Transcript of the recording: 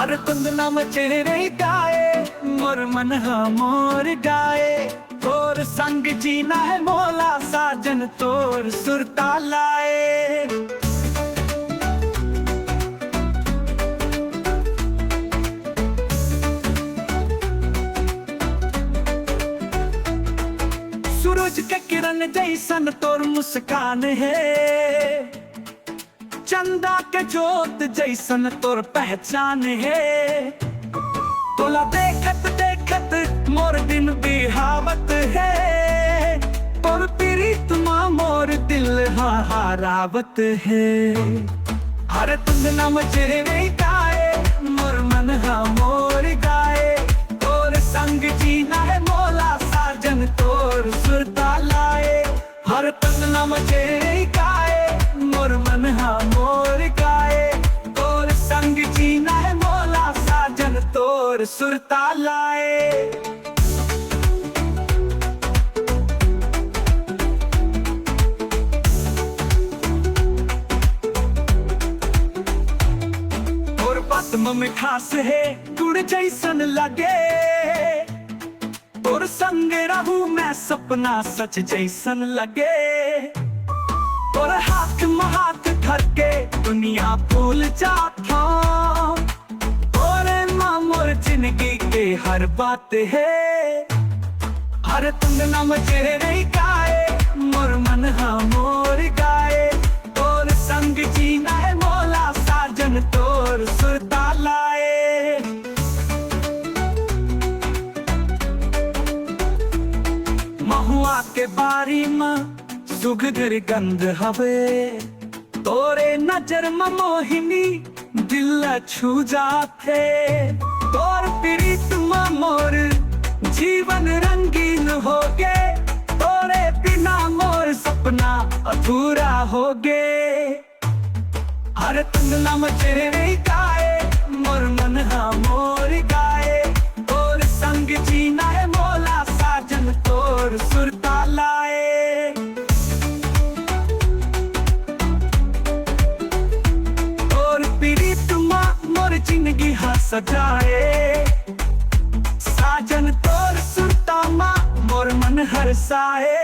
हर तुंद नाम चेहरे गाए, मोर मन मोर गाए। तोर संग जीना है मोला, साजन तोर सुरता लाए। सूरज के किरण जैसन तोर मुस्कान है, चंदा के जोत जैसन तोर पहचान है। तोला देखत देखत मोर दिन बिहावत है, तोर प्रीत माँ मोर दिल हारावत है। हर तुंद नाम चेहरे गाए, मोर मन मोर गाए। तोर संग जीना है मोला, साजन तोर सुरता लाए। हर तुंद नाम चेहरे गाए, मोर मन मोर गाए। तोर संग जीना है मोला, साजन तोर सुरता लाए। तोर बात में मिठास है, गुड़ जैसन लगे। तोर संग रहूं मैं, सपना सच जैसन लगे। तोर हाथ में हाथ धर के दुनिया भूल जाता। तोरे माँ मोर जिंदगी के हर बात है। हर तुंद नाम चेहरे गाए, मोर मन मोर गाए। तोर संग जीना है मोला, साजन तोर सुरता लाए। महुआ के बारी में सुगंध गंध हवे। तोरे नजर में मोहिनी दिल छू जाते। तोर प्रीत में मोर जीवन रंगीन हो गे। तोरे बिना मोर सपना अधूरा हो गे। हर तुंद नाम चेहरे गाए, मोर मन मोर गाए। तोर संग जीना है मोला, साजन तोर सुरता लाए। जिंदगी सजाए, साजन तोर सुरता माँ मोर मन हरसाए।